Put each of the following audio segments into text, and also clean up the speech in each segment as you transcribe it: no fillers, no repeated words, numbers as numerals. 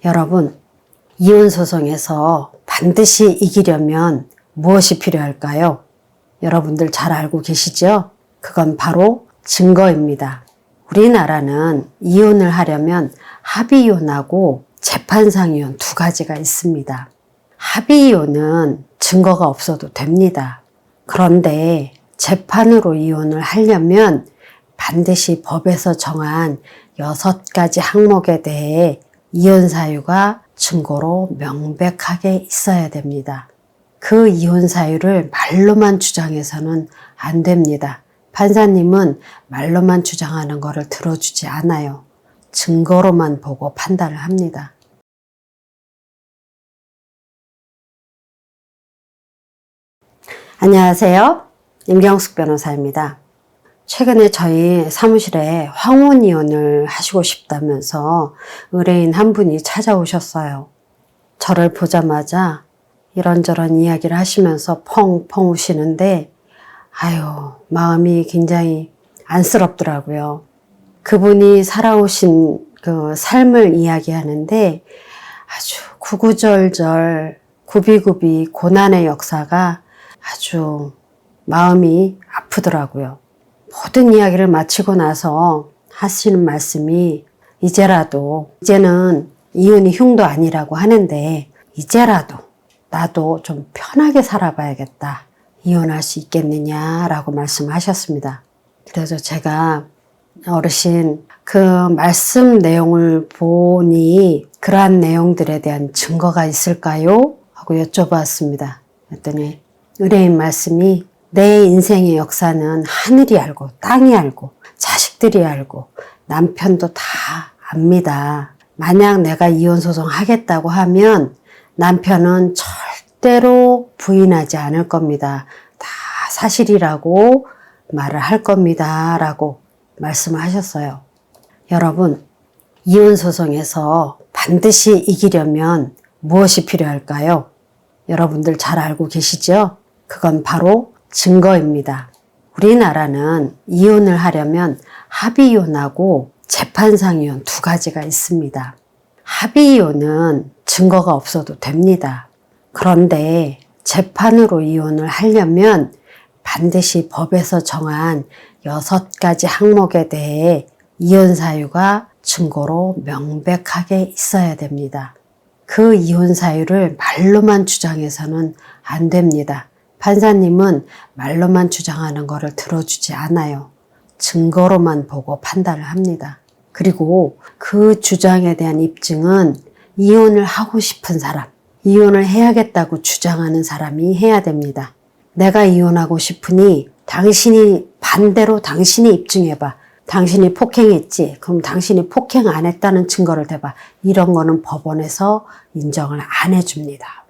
여러분, 이혼소송에서 반드시 이기려면 무엇이 필요할까요? 여러분들 잘 알고 계시죠? 그건 바로 증거입니다. 우리나라는 이혼을 하려면 합의이혼하고 재판상이혼 두 가지가 있습니다. 합의이혼은 증거가 없어도 됩니다. 그런데 재판으로 이혼을 하려면 반드시 법에서 정한 6가지 항목에 대해 이혼 사유가 증거로 명백하게 있어야 됩니다. 그 이혼 사유를 말로만 주장해서는 안 됩니다. 판사님은 말로만 주장하는 것을 들어주지 않아요. 증거로만 보고 판단을 합니다. 안녕하세요. 임경숙 변호사입니다. 최근에 저희 사무실에 황혼 이혼을 하시고 싶다면서 의뢰인 한 분이 찾아오셨어요. 저를 보자마자 이런저런 이야기를 하시면서 펑펑 우시는데 마음이 굉장히 안쓰럽더라고요. 그분이 살아오신 그 삶을 이야기하는데 아주 구구절절 구비구비 고난의 역사가 아주 마음이 아프더라고요. 모든 이야기를 마치고 나서 하시는 말씀이 이제는 이혼이 흉도 아니라고 하는데 이제라도 나도 좀 편하게 살아봐야겠다. 이혼할 수 있겠느냐라고 말씀하셨습니다. 그래서 제가 어르신 그 말씀 내용을 보니 그러한 내용들에 대한 증거가 있을까요? 하고 여쭤봤습니다. 그랬더니 의뢰인 말씀이 내 인생의 역사는 하늘이 알고 땅이 알고 자식들이 알고 남편도 다 압니다. 만약 내가 이혼소송 하겠다고 하면 남편은 절대로 부인하지 않을 겁니다. 다 사실이라고 말을 할 겁니다. 라고 말씀을 하셨어요. 여러분, 이혼소송에서 반드시 이기려면 무엇이 필요할까요? 여러분들 잘 알고 계시죠? 그건 바로 증거입니다. 우리나라는 이혼을 하려면 합의이혼하고 재판상이혼 두 가지가 있습니다. 합의이혼은 증거가 없어도 됩니다. 그런데 재판으로 이혼을 하려면 반드시 법에서 정한 6가지 항목에 대해 이혼 사유가 증거로 명백하게 있어야 됩니다. 그 이혼 사유를 말로만 주장해서는 안 됩니다. 판사님은 말로만 주장하는 것을 들어주지 않아요. 증거로만 보고 판단을 합니다. 그리고 그 주장에 대한 입증은 이혼을 하고 싶은 사람, 이혼을 해야겠다고 주장하는 사람이 해야 됩니다. 내가 이혼하고 싶으니 반대로 당신이 입증해봐. 당신이 폭행했지? 그럼 당신이 폭행 안 했다는 증거를 대봐. 이런 거는 법원에서 인정을 안 해줍니다.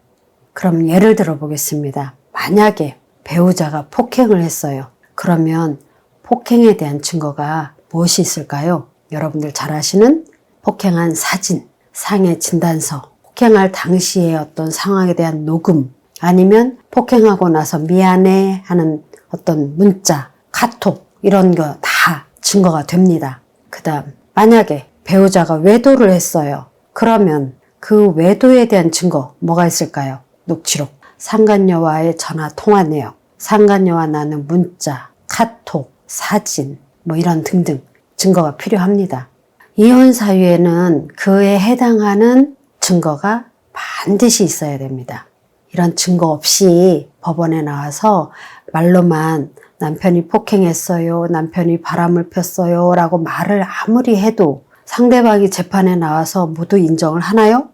그럼 예를 들어 보겠습니다. 만약에 배우자가 폭행을 했어요. 그러면 폭행에 대한 증거가 무엇이 있을까요? 여러분들 잘 아시는 폭행한 사진, 상해 진단서, 폭행할 당시의 어떤 상황에 대한 녹음, 아니면 폭행하고 나서 미안해 하는 어떤 문자, 카톡 이런 거 다 증거가 됩니다. 그 다음 만약에 배우자가 외도를 했어요. 그러면 그 외도에 대한 증거 뭐가 있을까요? 녹취록, 상간녀와의 전화 통화 내역, 상간녀와 나눈 문자, 카톡, 사진 이런 등등 증거가 필요합니다. 이혼 사유에는 그에 해당하는 증거가 반드시 있어야 됩니다. 이런 증거 없이 법원에 나와서 말로만 남편이 폭행했어요, 남편이 바람을 폈어요 라고 말을 아무리 해도 상대방이 재판에 나와서 모두 인정을 하나요?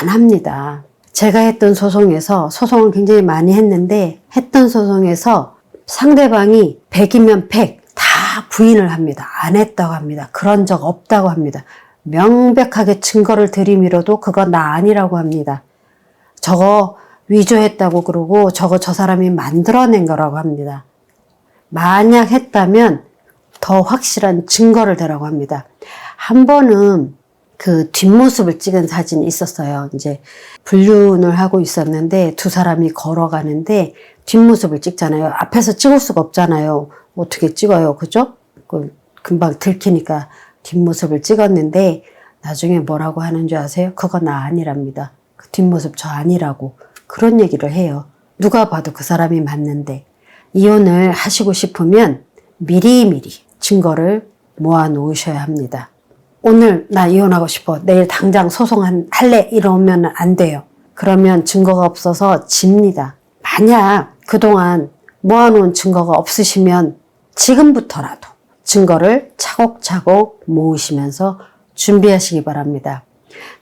안 합니다. 제가 했던 소송을 굉장히 많이 했는데 했던 소송에서 상대방이 100이면 100 다 부인을 합니다. 안 했다고 합니다. 그런 적 없다고 합니다. 명백하게 증거를 들이밀어도 그건 나 아니라고 합니다. 저거 위조했다고 그러고 저 사람이 만들어낸 거라고 합니다. 만약 했다면 더 확실한 증거를 대라고 합니다. 한 번은 그 뒷모습을 찍은 사진이 있었어요. 이제 불륜을 하고 있었는데 두 사람이 걸어가는데 뒷모습을 찍잖아요. 앞에서 찍을 수가 없잖아요. 어떻게 찍어요, 그죠? 금방 들키니까 뒷모습을 찍었는데 나중에 뭐라고 하는 줄 아세요? 그거 나 아니랍니다. 그 뒷모습 저 아니라고. 그런 얘기를 해요. 누가 봐도 그 사람이 맞는데. 이혼을 하시고 싶으면 미리미리 증거를 모아 놓으셔야 합니다. 오늘 나 이혼하고 싶어. 내일 당장 소송할래. 이러면 안 돼요. 그러면 증거가 없어서 집니다. 만약 그동안 모아놓은 증거가 없으시면 지금부터라도 증거를 차곡차곡 모으시면서 준비하시기 바랍니다.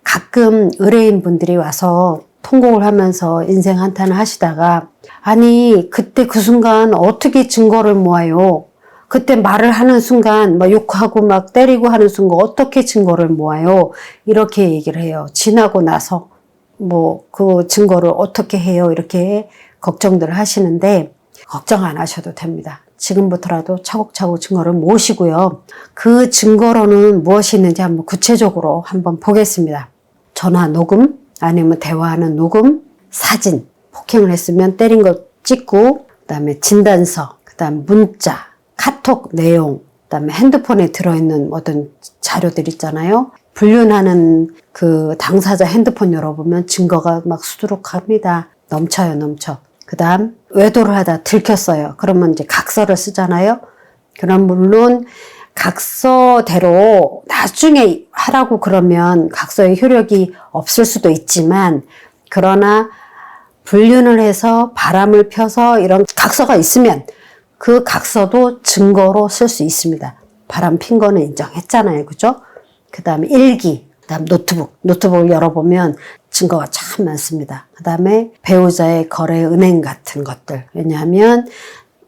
가끔 의뢰인분들이 와서 통곡을 하면서 인생 한탄을 하시다가 아니 그때 그 순간 어떻게 증거를 모아요? 그때 말을 하는 순간 막 욕하고 막 때리고 하는 순간 어떻게 증거를 모아요? 이렇게 얘기를 해요. 지나고 나서 뭐 그 증거를 어떻게 해요? 이렇게 걱정들을 하시는데 걱정 안 하셔도 됩니다. 지금부터라도 차곡차곡 증거를 모으시고요. 그 증거로는 무엇이 있는지 한번 구체적으로 한번 보겠습니다. 전화 녹음, 아니면 대화하는 녹음, 사진, 폭행을 했으면 때린 거 찍고, 그 다음에 진단서, 그 다음에 문자, 카톡 내용, 그 다음에 핸드폰에 들어있는 어떤 자료들 있잖아요. 불륜하는 그 당사자 핸드폰 열어보면 증거가 막 수두룩합니다. 넘쳐요, 넘쳐. 그 다음 외도를 하다 들켰어요. 그러면 이제 각서를 쓰잖아요. 그럼 물론 각서대로 나중에 하라고 그러면 각서의 효력이 없을 수도 있지만, 그러나 불륜을 해서 바람을 펴서 이런 각서가 있으면 그 각서도 증거로 쓸 수 있습니다. 바람 핀 거는 인정했잖아요. 그죠? 그 다음에 일기, 그 다음 노트북을 열어보면 증거가 참 많습니다. 그 다음에 배우자의 거래 은행 같은 것들. 왜냐하면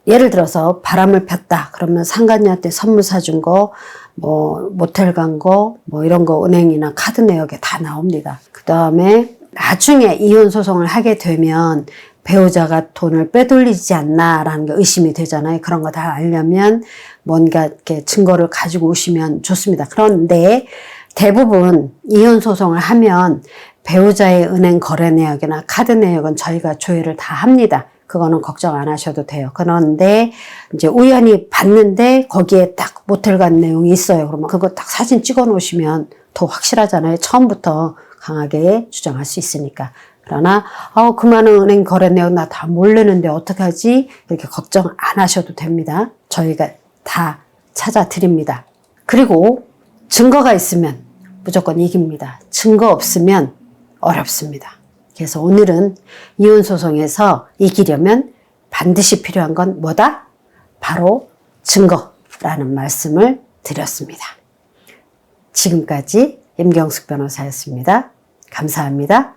예를 들어서 바람을 폈다. 그러면 상간녀한테 선물 사준 거, 뭐 모텔 간 거, 뭐 이런 거 은행이나 카드 내역에 다 나옵니다. 그 다음에 나중에 이혼 소송을 하게 되면 배우자가 돈을 빼돌리지 않나라는 게 의심이 되잖아요. 그런 거 다 알려면 뭔가 이렇게 증거를 가지고 오시면 좋습니다. 그런데 대부분 이혼 소송을 하면 배우자의 은행 거래 내역이나 카드 내역은 저희가 조회를 다 합니다. 그거는 걱정 안 하셔도 돼요. 그런데 이제 우연히 봤는데 거기에 딱 모텔 간 내용이 있어요. 그러면 그거 딱 사진 찍어 놓으시면 더 확실하잖아요. 처음부터 강하게 주장할 수 있으니까. 그러나 그 많은 은행 거래 내용 나 다 모르는데 어떡하지? 이렇게 걱정 안 하셔도 됩니다. 저희가 다 찾아드립니다. 그리고 증거가 있으면 무조건 이깁니다. 증거 없으면 어렵습니다. 그래서 오늘은 이혼소송에서 이기려면 반드시 필요한 건 뭐다? 바로 증거라는 말씀을 드렸습니다. 지금까지 임경숙 변호사였습니다. 감사합니다.